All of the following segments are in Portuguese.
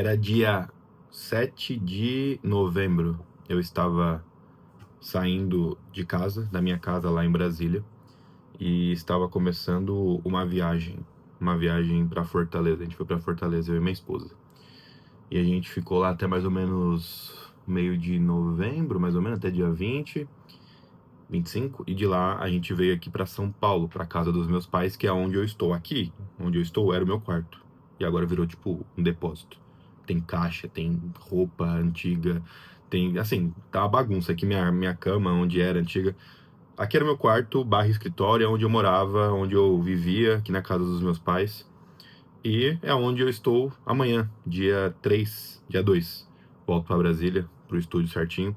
Era dia 7 de novembro. Eu estava saindo de casa, da minha casa lá em Brasília, e estava começando uma viagem para Fortaleza. A gente foi para Fortaleza, eu e minha esposa. E a gente ficou lá até mais ou menos meio de novembro, mais ou menos, até dia 20, 25, e de lá a gente veio aqui para São Paulo, para casa dos meus pais, que é onde eu estou aqui. Onde eu estou era o meu quarto. E agora virou tipo um depósito. Tem caixa, tem roupa antiga, tem, assim, tá uma bagunça aqui minha cama onde era antiga. Aqui era meu quarto, barra escritório, é onde eu morava, onde eu vivia, aqui na casa dos meus pais. E é onde eu estou amanhã, dia 3, dia 2. Volto para Brasília, pro estúdio certinho.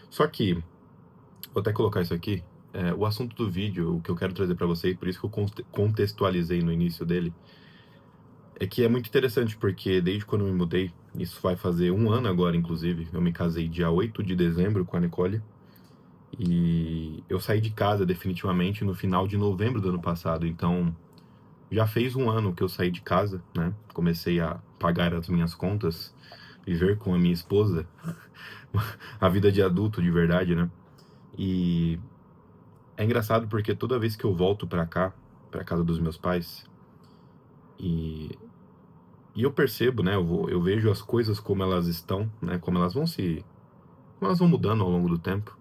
Só que vou até colocar isso aqui. O assunto do vídeo, o que eu quero trazer para você, e por isso que eu contextualizei no início dele, é que é muito interessante, porque desde quando eu me mudei, isso vai fazer um ano agora, inclusive, eu me casei dia 8 de dezembro com a Nicole, e eu saí de casa definitivamente no final de novembro do ano passado, então já fez um ano que eu saí de casa, né? Comecei a pagar as minhas contas, viver com a minha esposa, a vida de adulto de verdade, né? E é engraçado porque toda vez que eu volto pra cá, pra casa dos meus pais, e, e eu percebo, né, eu vejo as coisas como elas estão, né, como elas vão mudando ao longo do tempo,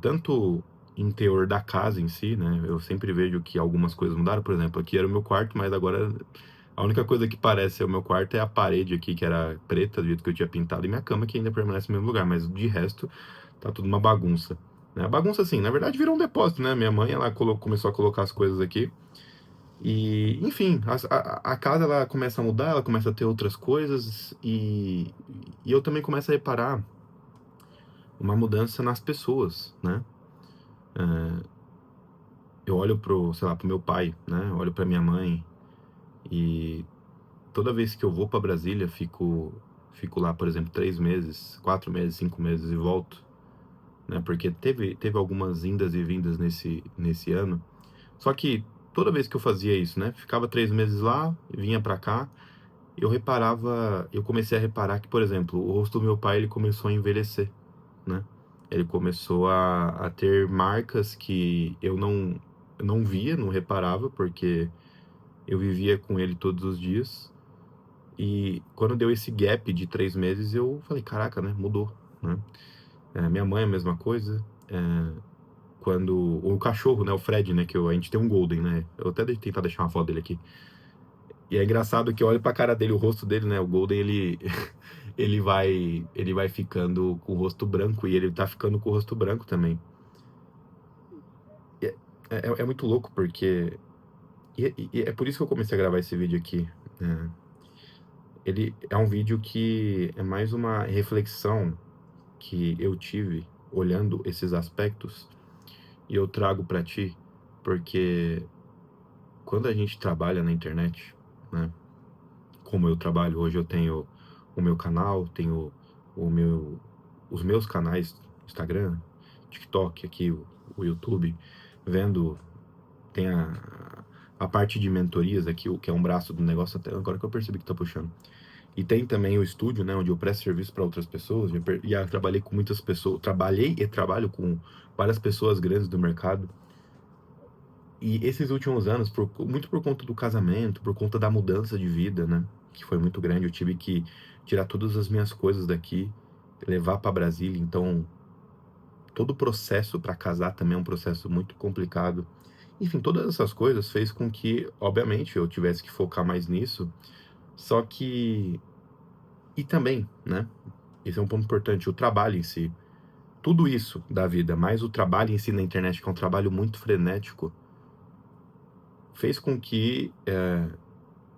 tanto em teor da casa em si, né, eu sempre vejo que algumas coisas mudaram, por exemplo, aqui era o meu quarto, mas agora a única coisa que parece ser o meu quarto é a parede aqui, que era preta, do jeito que eu tinha pintado, e minha cama que ainda permanece no mesmo lugar, mas de resto, tá tudo uma bagunça. Né? A bagunça, assim, na verdade virou um depósito, né? Minha mãe, ela começou a colocar as coisas aqui. E, enfim, a casa, ela começa a mudar, ela começa a ter outras coisas. E eu também começo a reparar uma mudança nas pessoas, né? Eu olho sei lá, pro meu pai, né? Eu olho pra minha mãe. E toda vez que eu vou pra Brasília, fico lá, por exemplo, 3 meses, 4 meses, 5 meses e volto, né? Porque teve algumas indas e vindas nesse ano. Só que toda vez que eu fazia isso, né? Ficava 3 meses lá, vinha pra cá, eu comecei a reparar que, por exemplo, o rosto do meu pai, ele começou a envelhecer, né? Ele começou a ter marcas que eu não via, não reparava, porque eu vivia com ele todos os dias. E quando deu esse gap de 3 meses, eu falei, caraca, né? Mudou, né? Minha mãe, a mesma coisa. Quando o cachorro, né? O Fred, né? A gente tem um Golden, né? Eu até tentar deixar uma foto dele aqui. E é engraçado que eu olho pra cara dele, o rosto dele, né? O Golden, ele, ele vai ficando com o rosto branco e ele tá ficando com o rosto branco também. E é muito louco porque... E é por isso que eu comecei a gravar esse vídeo aqui, né? Ele é um vídeo que é mais uma reflexão que eu tive olhando esses aspectos e eu trago pra ti, porque quando a gente trabalha na internet, né? Como eu trabalho hoje, eu tenho o meu canal, tenho o meu, os meus canais, Instagram, TikTok, aqui, o YouTube, vendo, tem a parte de mentorias aqui, o que é um braço do negócio, até agora que eu percebi que tá puxando. E tem também o estúdio, né, onde eu presto serviço para outras pessoas, e eu trabalhei com muitas pessoas, trabalhei e trabalho com várias pessoas grandes do mercado. E esses últimos anos, muito por conta do casamento, por conta da mudança de vida, né? Que foi muito grande, eu tive que tirar todas as minhas coisas daqui, levar para Brasília. Então, todo o processo para casar também é um processo muito complicado. Enfim, todas essas coisas fez com que, obviamente, eu tivesse que focar mais nisso. Só que... E também, né? Esse é um ponto importante, o trabalho em si. Tudo isso da vida, mais o trabalho em si na internet, que é um trabalho muito frenético, fez com que...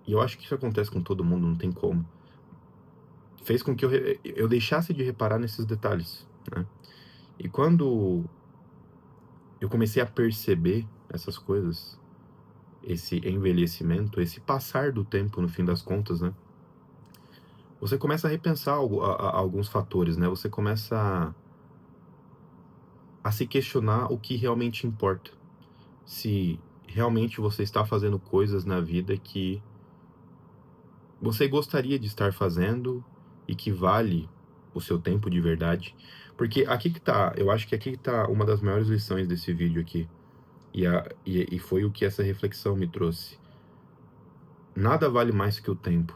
E eu acho que isso acontece com todo mundo, não tem como. Fez com que eu deixasse de reparar nesses detalhes, né? E quando eu comecei a perceber essas coisas, esse envelhecimento, esse passar do tempo, no fim das contas, né? Você começa a repensar alguns fatores, né? Você começa a se questionar o que realmente importa. Se realmente você está fazendo coisas na vida que você gostaria de estar fazendo e que vale o seu tempo de verdade. Porque aqui que tá, eu acho que aqui que tá uma das maiores lições desse vídeo aqui. E foi o que essa reflexão me trouxe. Nada vale mais que o tempo.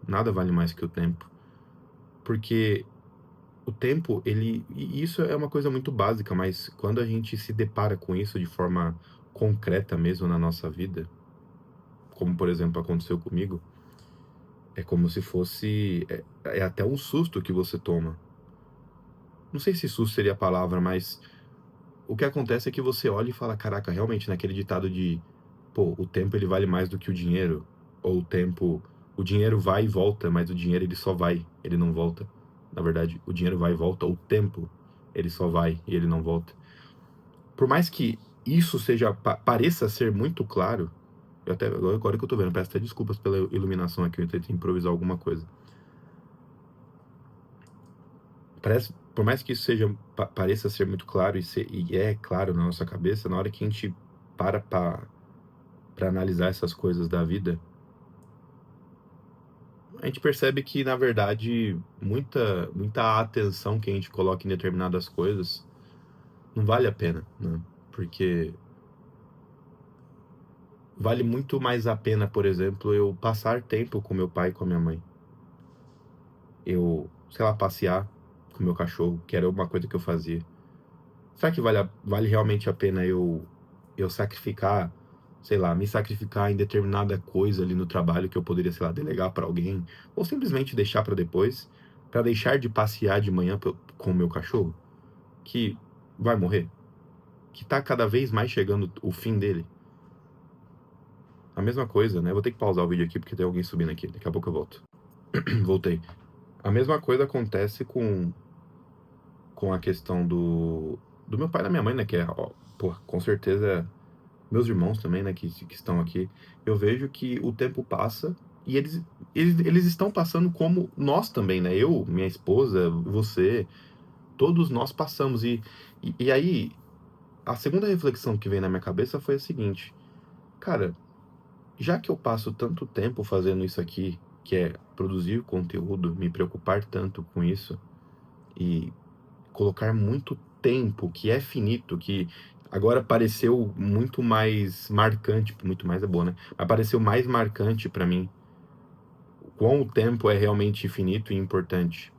Nada vale mais que o tempo. Porque o tempo, e isso é uma coisa muito básica, mas quando a gente se depara com isso de forma concreta mesmo na nossa vida, como por exemplo aconteceu comigo, é como se fosse. É até um susto que você toma. Não sei se susto seria a palavra, mas o que acontece é que você olha e fala: caraca, realmente, naquele ditado de, pô, o tempo ele vale mais do que o dinheiro, ou o dinheiro vai e volta, mas o dinheiro ele só vai, ele não volta. Na verdade, o dinheiro vai e volta, o tempo ele só vai e ele não volta. Por mais que isso pareça ser muito claro, agora que eu tô vendo, peço até desculpas pela iluminação aqui, eu tentei improvisar alguma coisa. Por mais que isso pareça ser muito claro e é claro na nossa cabeça, na hora que a gente para analisar essas coisas da vida, a gente percebe que, na verdade, muita atenção que a gente coloca em determinadas coisas não vale a pena, né? Porque vale muito mais a pena, por exemplo, eu passar tempo com meu pai e com a minha mãe. Eu, sei lá, passear com meu cachorro, que era uma coisa que eu fazia. Será que vale realmente a pena eu sacrificar, sei lá, me sacrificar em determinada coisa ali no trabalho que eu poderia, sei lá, delegar para alguém, ou simplesmente deixar para depois, para deixar de passear de manhã com o meu cachorro, que vai morrer, que tá cada vez mais chegando o fim dele? A mesma coisa, né? Eu vou ter que pausar o vídeo aqui porque tem alguém subindo aqui, daqui a pouco eu volto. Voltei. A mesma coisa acontece com a questão do meu pai e da minha mãe, né? Que é, ó, pô, com certeza, meus irmãos também, né? Que estão aqui. Eu vejo que o tempo passa e eles estão passando como nós também, né? Eu, minha esposa, você, todos nós passamos. E aí, a segunda reflexão que veio na minha cabeça foi a seguinte: cara, já que eu passo tanto tempo fazendo isso aqui, que é produzir conteúdo, me preocupar tanto com isso e colocar muito tempo, que é finito, que agora pareceu muito mais marcante, muito mais é bom, né? Mas pareceu mais marcante para mim quão o tempo é realmente finito e importante.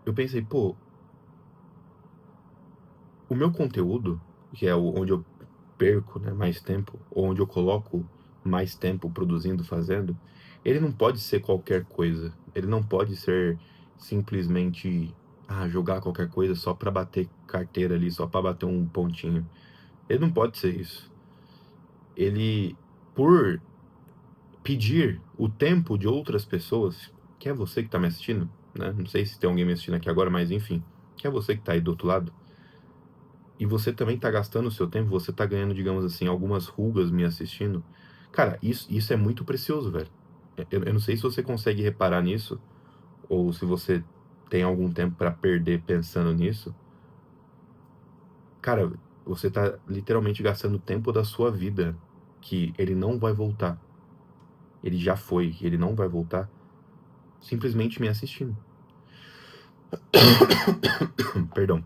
Eu pensei, pô, o meu conteúdo, que é onde eu perco, né, mais tempo, ou onde eu coloco mais tempo produzindo, fazendo, ele não pode ser qualquer coisa. Ele não pode ser simplesmente jogar qualquer coisa só para bater carteira ali, só para bater um pontinho. Ele não pode ser isso. Ele, por pedir o tempo de outras pessoas, que é você que tá me assistindo, né? Não sei se tem alguém me assistindo aqui agora, mas enfim, que é você que tá aí do outro lado. E você também tá gastando o seu tempo, você tá ganhando, digamos assim, algumas rugas me assistindo. Cara, isso é muito precioso, velho. Eu não sei se você consegue reparar nisso, ou se você tem algum tempo pra perder pensando nisso. Cara, você tá literalmente gastando tempo da sua vida, que ele não vai voltar. Ele já foi, ele não vai voltar, simplesmente me assistindo. Perdão,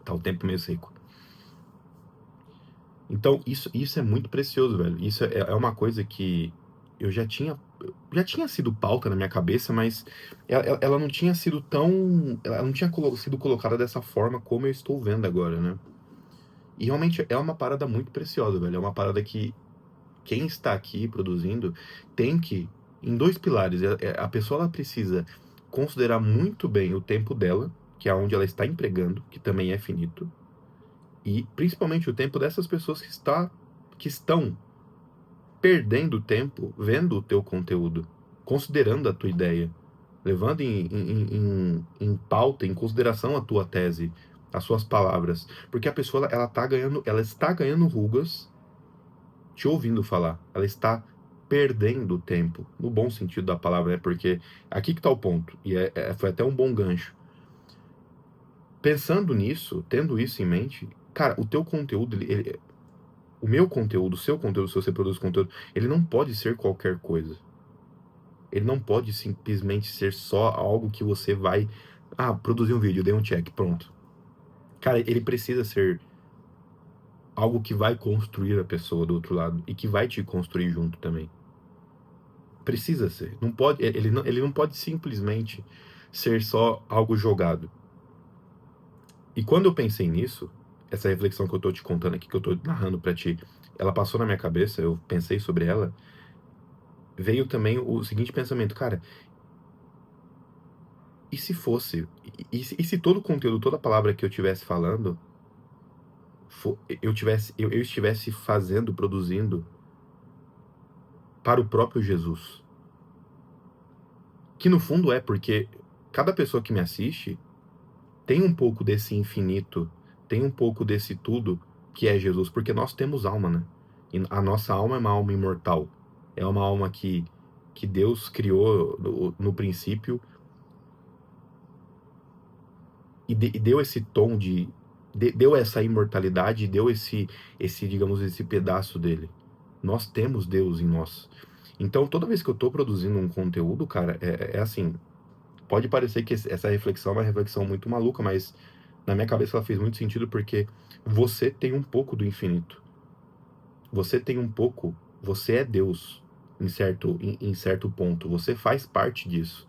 tá o tempo meio seco. Então, isso é muito precioso, velho. Isso é uma coisa que eu já tinha sido pauta na minha cabeça, mas ela não tinha sido tão. Ela não tinha sido colocada dessa forma como eu estou vendo agora, né? E realmente é uma parada muito preciosa, velho. É uma parada que quem está aqui produzindo tem que, em dois pilares, a pessoa ela precisa considerar muito bem o tempo dela, que é onde ela está empregando, que também é finito, e principalmente o tempo dessas pessoas que estão perdendo tempo vendo o teu conteúdo, considerando a tua ideia, levando em pauta, em consideração a tua tese, as suas palavras, porque a pessoa ela está ganhando rugas te ouvindo falar, ela está perdendo tempo, no bom sentido da palavra, né? Porque aqui que tá o ponto, e foi até um bom gancho. Pensando nisso, tendo isso em mente, cara, o teu conteúdo, O meu conteúdo, o seu conteúdo, se você produz conteúdo, ele não pode ser qualquer coisa. Ele não pode simplesmente ser só algo que você vai... Ah, produzir um vídeo, dei um check, pronto. Cara, ele precisa ser algo que vai construir a pessoa do outro lado e que vai te construir junto também. Precisa ser. Não pode, ele não pode simplesmente ser só algo jogado. E quando eu pensei nisso, essa reflexão que eu tô te contando aqui, que eu tô narrando pra ti, ela passou na minha cabeça, eu pensei sobre ela, veio também o seguinte pensamento, cara, e se fosse, e se todo o conteúdo, toda a palavra que eu estivesse falando, eu estivesse fazendo, produzindo para o próprio Jesus? Que no fundo é porque cada pessoa que me assiste tem um pouco desse infinito, tem um pouco desse tudo que é Jesus, porque nós temos alma, né? E a nossa alma é uma alma imortal. É uma alma que Deus criou no princípio e deu esse tom deu essa imortalidade, deu digamos, esse pedaço dele. Nós temos Deus em nós. Então, toda vez que eu tô produzindo um conteúdo, cara, é assim, pode parecer que essa reflexão é uma reflexão muito maluca, mas na minha cabeça ela fez muito sentido porque você tem um pouco do infinito. Você tem um pouco, você é Deus em certo ponto. Você faz parte disso.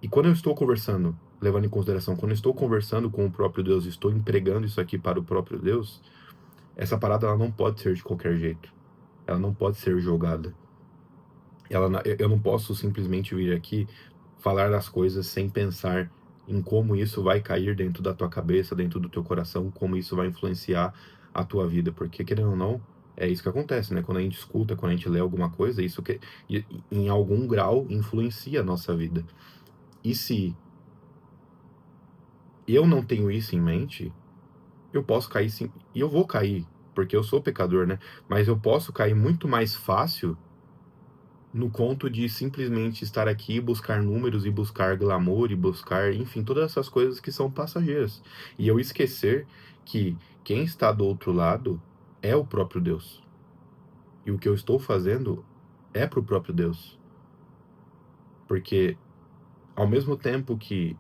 E quando eu estou conversando, levando em consideração, quando eu estou conversando com o próprio Deus, estou empregando isso aqui para o próprio Deus, essa parada ela não pode ser de qualquer jeito. Ela não pode ser jogada. Eu não posso simplesmente vir aqui falar das coisas sem pensar em como isso vai cair dentro da tua cabeça, dentro do teu coração, como isso vai influenciar a tua vida, porque querendo ou não, é isso que acontece, né? Quando a gente escuta, quando a gente lê alguma coisa, isso que em algum grau influencia a nossa vida. E se eu não tenho isso em mente, eu posso cair sim, e eu vou cair, porque eu sou pecador, né? Mas eu posso cair muito mais fácil no conto de simplesmente estar aqui e buscar números e buscar glamour e buscar, enfim, todas essas coisas que são passageiras. E eu esquecer que quem está do outro lado é o próprio Deus. E o que eu estou fazendo é para o próprio Deus. Porque ao mesmo tempo que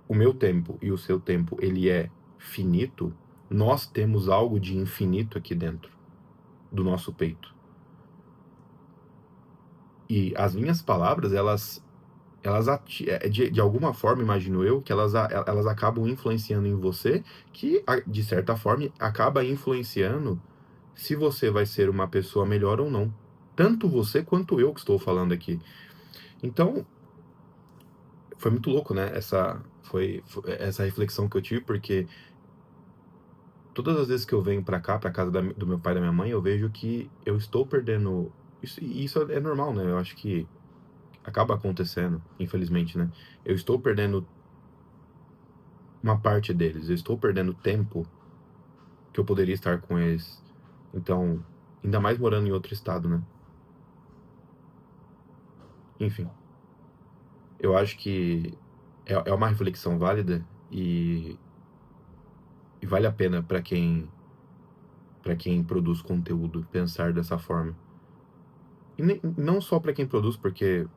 o meu tempo e o seu tempo, ele é finito, nós temos algo de infinito aqui dentro do nosso peito. E as minhas palavras, de alguma forma, imagino eu, que elas acabam influenciando em você, que de certa forma acaba influenciando se você vai ser uma pessoa melhor ou não. Tanto você quanto eu que estou falando aqui. Então, foi muito louco, né? Foi essa reflexão que eu tive, porque todas as vezes que eu venho pra cá, pra casa do meu pai e da minha mãe, eu vejo que eu estou perdendo. Isso é normal, né? Eu acho que acaba acontecendo, infelizmente, né? Eu estou perdendo uma parte deles, eu estou perdendo tempo que eu poderia estar com eles. Então, ainda mais morando em outro estado, né? Enfim, eu acho que é uma reflexão válida e vale a pena para quem produz conteúdo pensar dessa forma. E não só para quem produz, porque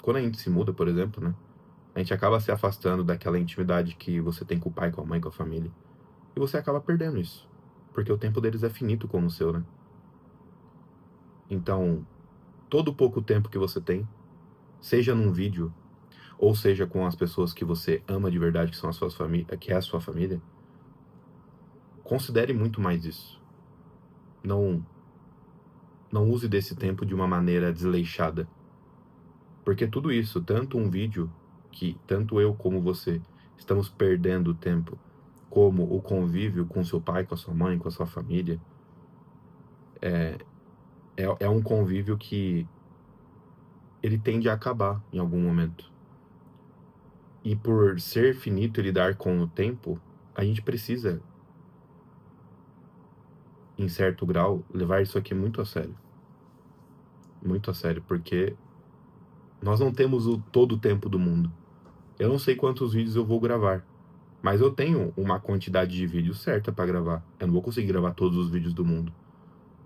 quando a gente se muda, por exemplo, né? A gente acaba se afastando daquela intimidade que você tem com o pai, com a mãe, com a família. E você acaba perdendo isso. Porque o tempo deles é finito como o seu, né? Então, todo o pouco tempo que você tem, seja num vídeo, ou seja com as pessoas que você ama de verdade, que são as suas famílias, que é a sua família, considere muito mais isso. Não, não use desse tempo de uma maneira desleixada. Porque tudo isso, tanto um vídeo que tanto eu como você estamos perdendo tempo, como o convívio com seu pai, com a sua mãe, com a sua família, é um convívio que ele tende a acabar em algum momento. E por ser finito e lidar com o tempo, a gente precisa, em certo grau, levar isso aqui muito a sério. Muito a sério, porque nós não temos todo o tempo do mundo. Eu não sei quantos vídeos eu vou gravar, Mas eu tenho uma quantidade de vídeos certa para gravar. Eu não vou conseguir gravar todos os vídeos do mundo.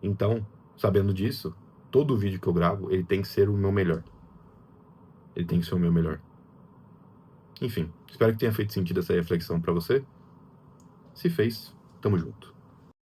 Então, sabendo disso, todo vídeo que eu gravo, ele tem que ser o meu melhor. Ele tem que ser o meu melhor. Enfim, espero que tenha feito sentido essa reflexão para você. Se fez, tamo junto.